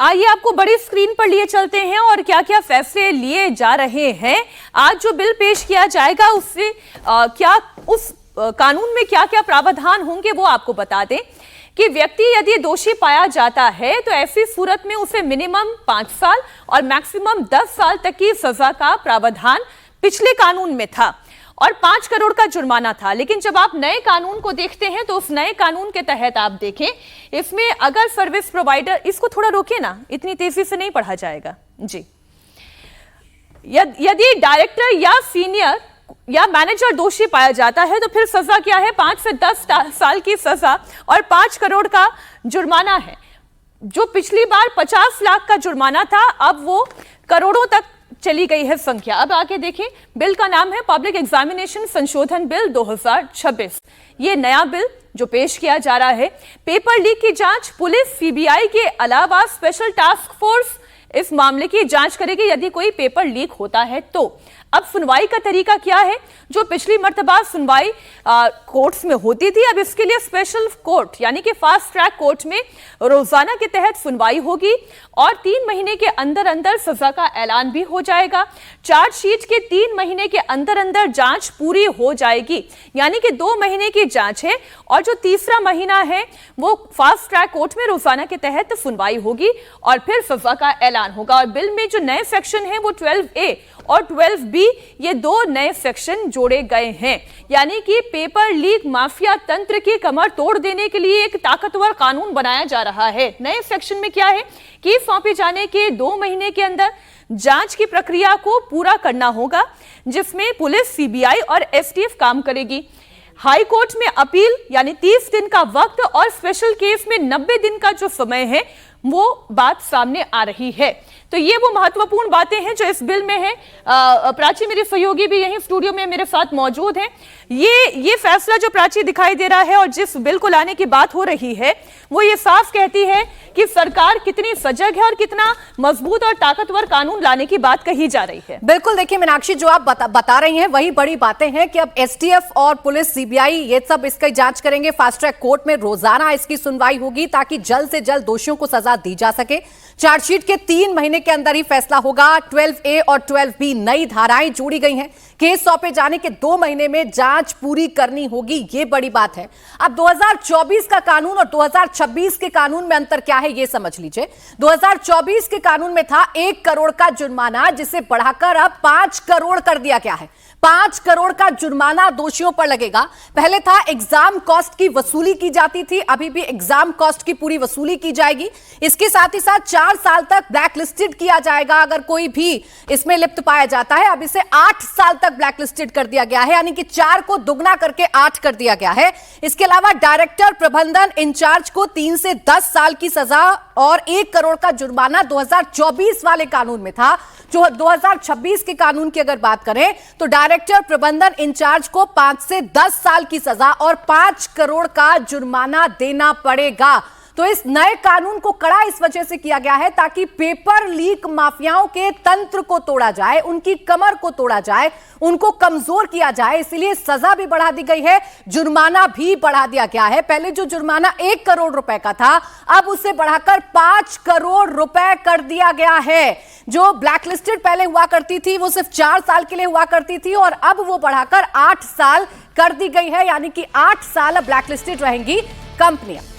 आइए आपको बड़ी स्क्रीन पर लिए चलते हैं और क्या क्या फैसले लिए जा रहे हैं। आज जो बिल पेश किया जाएगा उससे क्या उस कानून में क्या क्या प्रावधान होंगे वो आपको बता दें कि व्यक्ति यदि दोषी पाया जाता है तो ऐसी सूरत में उसे मिनिमम 5 साल और मैक्सिमम 10 साल तक की सजा का प्रावधान पिछले कानून में था और 5 करोड़ का जुर्माना था। लेकिन जब आप नए कानून को देखते हैं तो उस नए कानून के तहत आप देखें, इसमें अगर सर्विस प्रोवाइडर, इसको थोड़ा रोकिए ना, इतनी तेजी से नहीं पढ़ा जाएगा जी। यदि डायरेक्टर या सीनियर या मैनेजर दोषी पाया जाता है तो फिर सजा क्या है? 5 से 10 साल की सजा और 5 करोड़ का जुर्माना है। जो पिछली बार 50 लाख का जुर्माना था, अब वो करोड़ों तक चली गई है संख्या। अब आगे देखिए, बिल का नाम है पब्लिक एग्जामिनेशन संशोधन बिल 2026। ये नया बिल जो पेश किया जा रहा है, पेपर लीक की जांच पुलिस, सीबीआई के अलावा स्पेशल टास्क फोर्स इस मामले की जांच करेगी यदि कोई पेपर लीक होता है तो। अब सुनवाई का तरीका क्या है? जो पिछली मर्तबा सुनवाई कोर्ट्स में होती थी, अब इसके लिए स्पेशल कोर्ट यानी कि फास्ट ट्रैक कोर्ट में रोजाना के तहत सुनवाई होगी और 3 महीने के अंदर अंदर सजा का ऐलान भी हो जाएगा। चार्जशीट के 3 महीने के अंदर अंदर जांच पूरी हो जाएगी, यानी कि 2 महीने की जांच है और जो तीसरा महीना है वो फास्ट ट्रैक कोर्ट में रोजाना के तहत सुनवाई होगी और फिर सजा का ऐलान होगा। और बिल में जो नए सेक्शन है वो 12A और 12B, ये 2 नए सेक्शन जोड़े गए हैं, यानी कि पेपर लीक माफिया तंत्र की कमर तोड़ देने के लिए एक ताकतवर कानून बनाया जा रहा है। नए सेक्शन में क्या है कि सौंपे जाने के 2 महीने के अंदर जांच की प्रक्रिया को पूरा करना होगा, जिसमें पुलिस, सीबीआई और एसटीएफ काम करेगी। हाई कोर्ट में अपील यानी 30 दिन का वक्त और स्पेशल केस में 90 दिन का जो समय है वो बात सामने आ रही है। तो ये वो महत्वपूर्ण बातें हैं जो इस बिल में है। प्राची मेरी सहयोगी भी यहीं स्टूडियो में मेरे साथ मौजूद हैं। ये फैसला जो प्राची दिखाई दे रहा है और जिस बिल को लाने की बात हो रही है वो ये साफ कहती है कि सरकार कितनी सजग है और कितना मजबूत और ताकतवर कानून लाने की बात कही जा रही है। बिल्कुल, देखिए मीनाक्षी, जो आप बता रही हैं वही बड़ी बातें हैं कि अब एसटीएफ और पुलिस, सीबीआई ये सब इसकी जांच करेंगे। फास्ट ट्रैक कोर्ट में रोजाना इसकी सुनवाई होगी ताकि जल्द से जल्द दोषियों को सजा दी जा सके। चार्जशीट के 3 महीने के अंदर ही फैसला होगा। 12A और 12B नई धाराएं जोड़ी गई हैं। केस सौंपे जाने के 2 महीने में जांच पूरी करनी होगी, ये बड़ी बात है। अब 2024 का कानून और 2026 के कानून में अंतर क्या है ये समझ लीजिए। 2024 के कानून में था 1 करोड़ का जुर्माना, जिसे बढ़ाकर अब 5 करोड़ कर दिया गया है। 5 करोड़ का जुर्माना दोषियों पर लगेगा। पहले था एग्जाम कॉस्ट की वसूली की जाती थी, अभी भी एग्जाम कॉस्ट की पूरी वसूली की जाएगी। इसके साथ ही साथ 4 साल तक ब्लैक लिस्टेड किया जाएगा अगर कोई भी इसमें लिप्त पाया जाता है। अब इसे 8 साल तक ब्लैक लिस्टेड कर दिया गया है, यानी कि 4 को दुगना करके 8 कर दिया गया है। इसके अलावा डायरेक्टर, प्रबंधन इंचार्ज को 3 से 10 साल की सजा और 1 करोड़ का जुर्माना 2024 वाले कानून में था। जो 2026 के कानून की अगर बात करें तो डायरेक्टर, प्रबंधन इंचार्ज को 5 से 10 साल की सजा और 5 करोड़ का जुर्माना देना पड़ेगा। तो इस नए कानून को कड़ा इस वजह से किया गया है ताकि पेपर लीक माफियाओं के तंत्र को तोड़ा जाए, उनकी कमर को तोड़ा जाए, उनको कमजोर किया जाए। इसलिए सजा भी बढ़ा दी गई है, जुर्माना भी बढ़ा दिया गया है। पहले जो जुर्माना 1 करोड़ रुपए का था, अब उसे बढ़ाकर 5 करोड़ रुपए कर दिया गया है। जो ब्लैकलिस्टेड पहले हुआ करती थी वो सिर्फ 4 साल के लिए हुआ करती थी और अब वो बढ़ाकर 8 साल कर दी गई है, यानी कि 8 साल ब्लैकलिस्टेड रहेंगी कंपनियां।